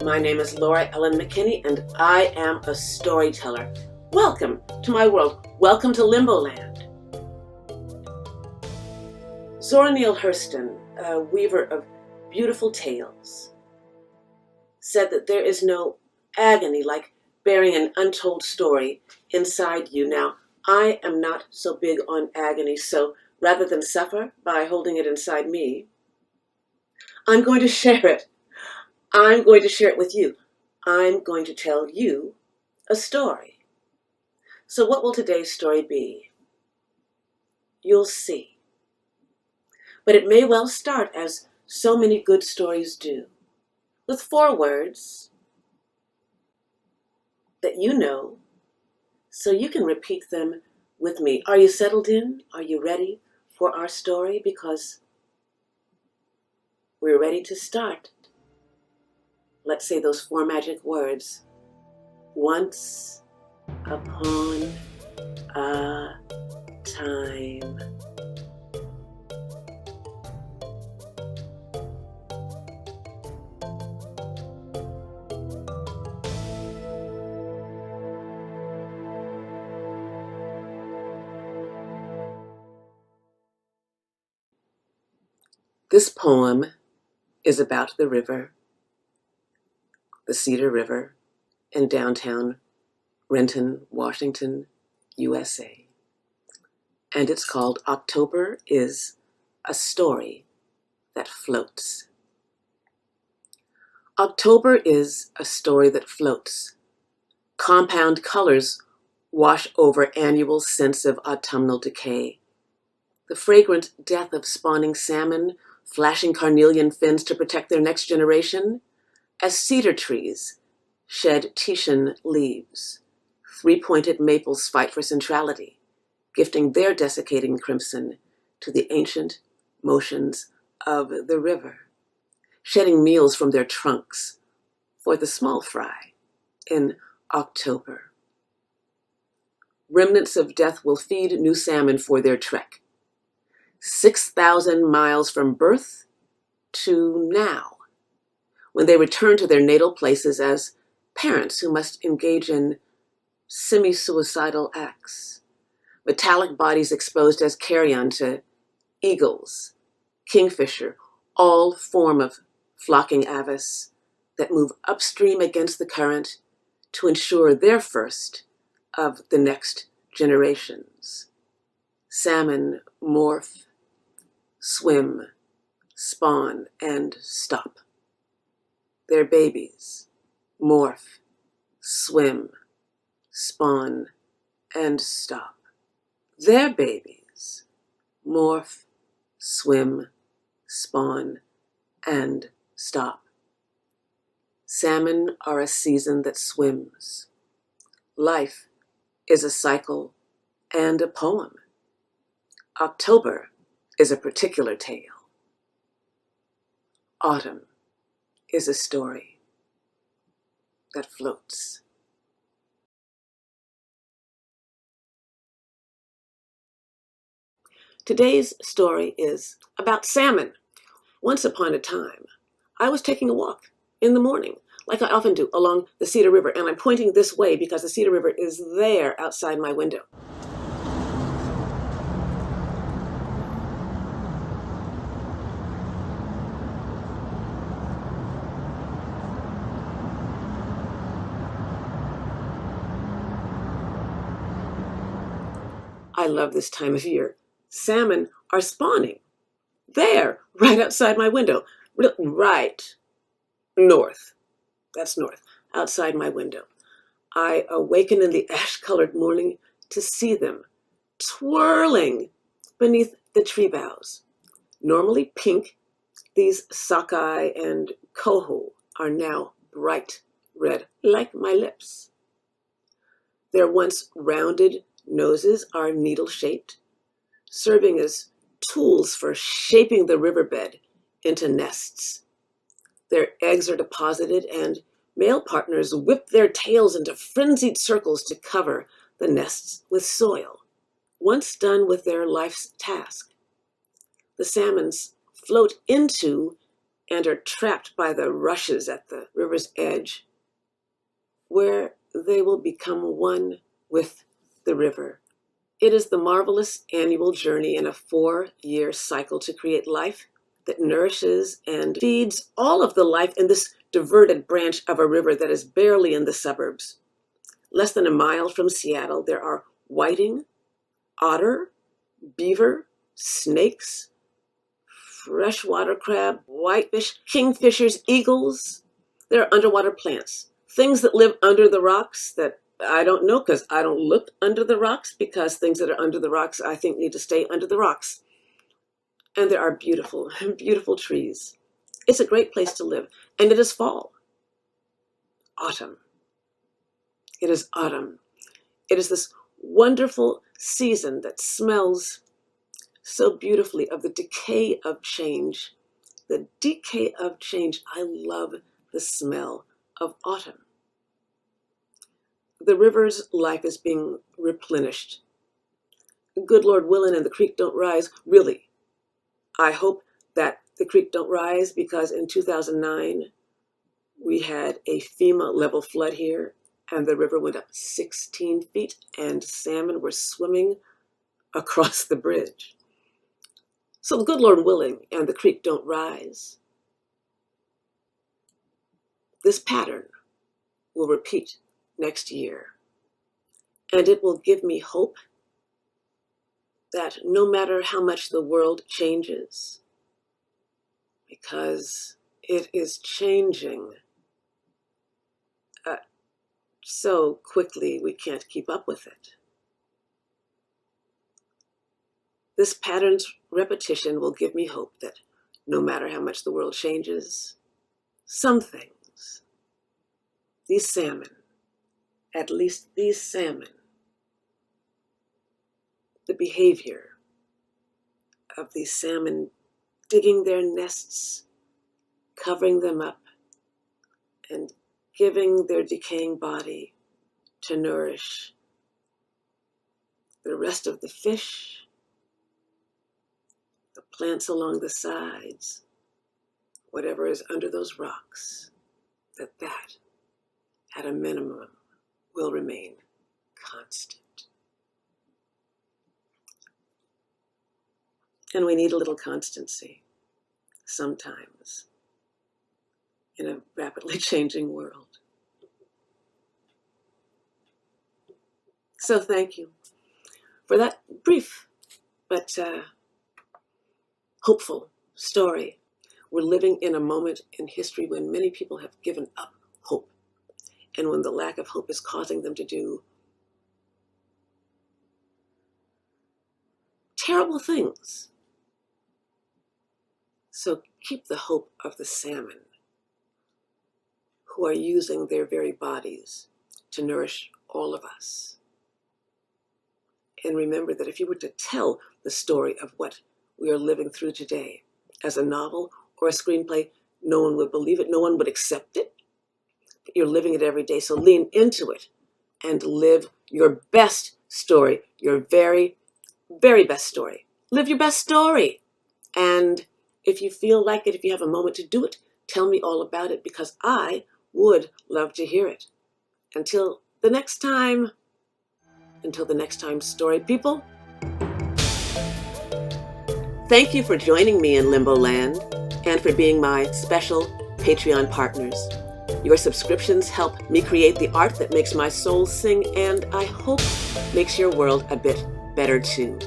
My name is Lora-Ellen McKinney, and I am a storyteller. Welcome to my world. Welcome to Limbo Land. Zora Neale Hurston, a weaver of beautiful tales, said that there is no agony like bearing an untold story inside you. Now, I am not so big on agony, so rather than suffer by holding it inside me, I'm going to share it. I'm going to share it with you. I'm going to tell you a story. So what will today's story be? You'll see. But it may well start, as so many good stories do, with 4 words that you know, so you can repeat them with me. Are you settled in? Are you ready for our story? Because we're ready to start. Let's say those 4 magic words. Once upon a time. This poem is about the river, the Cedar River, in downtown Renton, Washington, USA. And it's called October is a Story That Floats. October is a story that floats. Compound colors wash over annual sense of autumnal decay. The fragrant death of spawning salmon, flashing carnelian fins to protect their next generation, as cedar trees shed Titian leaves. 3-pointed maples fight for centrality, gifting their desiccating crimson to the ancient motions of the river, shedding meals from their trunks for the small fry in October. Remnants of death will feed new salmon for their trek. 6,000 miles from birth to now, when they return to their natal places as parents who must engage in semi-suicidal acts. Metallic bodies exposed as carrion to eagles, kingfisher, all form of flocking avis that move upstream against the current to ensure they're first of the next generations. Salmon morph, swim, spawn, and stop. Their babies morph, swim, spawn, and stop. Their babies morph, swim, spawn, and stop. Salmon are a season that swims. Life is a cycle and a poem. October is a particular tale. Autumn is a story that floats. Today's story is about salmon. Once upon a time, I was taking a walk in the morning, like I often do, along the Cedar River, and I'm pointing this way because the Cedar River is there outside my window. I love this time of year. Salmon are spawning there, right outside my window, right north. That's north, outside my window. I awaken in the ash-colored morning to see them twirling beneath the tree boughs. Normally pink, these sockeye and coho are now bright red, like my lips. Their once rounded noses are needle-shaped, serving as tools for shaping the riverbed into nests. Their eggs are deposited, and male partners whip their tails into frenzied circles to cover the nests with soil. Once done with their life's task, the salmons float into and are trapped by the rushes at the river's edge, where they will become one with the river. It is the marvelous annual journey in a 4-year cycle to create life that nourishes and feeds all of the life in this diverted branch of a river that is barely in the suburbs. Less than a mile from Seattle, there are whiting, otter, beaver, snakes, freshwater crab, whitefish, kingfishers, eagles. There are underwater plants, things that live under the rocks that I don't know because I don't look under the rocks, because things that are under the rocks I think need to stay under the rocks. And there are beautiful, beautiful trees. It's a great place to live. And it is fall. Autumn. It is autumn. It is this wonderful season that smells so beautifully of the decay of change. The decay of change. I love the smell of autumn. The river's life is being replenished. Good Lord willing, and the creek don't rise. Really, I hope that the creek don't rise, because in 2009, we had a FEMA level flood here, and the river went up 16 feet, and salmon were swimming across the bridge. So the good Lord willing, and the creek don't rise, this pattern will repeat next year. And it will give me hope that no matter how much the world changes, because it is changing so quickly we can't keep up with it. This pattern's repetition will give me hope that no matter how much the world changes, some things, these salmon, at least these salmon, the behavior of these salmon digging their nests, covering them up, and giving their decaying body to nourish the rest of the fish, the plants along the sides, whatever is under those rocks, that at a minimum will remain constant. And we need a little constancy sometimes in a rapidly changing world. So thank you for that brief but hopeful story. We're living in a moment in history when many people have given up hope, and when the lack of hope is causing them to do terrible things. So keep the hope of the salmon, who are using their very bodies to nourish all of us. And remember that if you were to tell the story of what we are living through today as a novel or a screenplay, no one would believe it, no one would accept it. But you're living it every day, so lean into it and live your best story, your very, very best story. Live your best story. And if you feel like it, if you have a moment to do it, tell me all about it, because I would love to hear it. Until the next time, story people. Thank you for joining me in Limbo Land and for being my special Patreon partners. Your subscriptions help me create the art that makes my soul sing, and I hope makes your world a bit better too.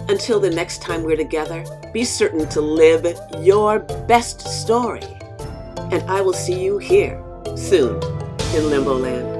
Until the next time we're together, be certain to live your best story. And I will see you here soon in Limbo Land.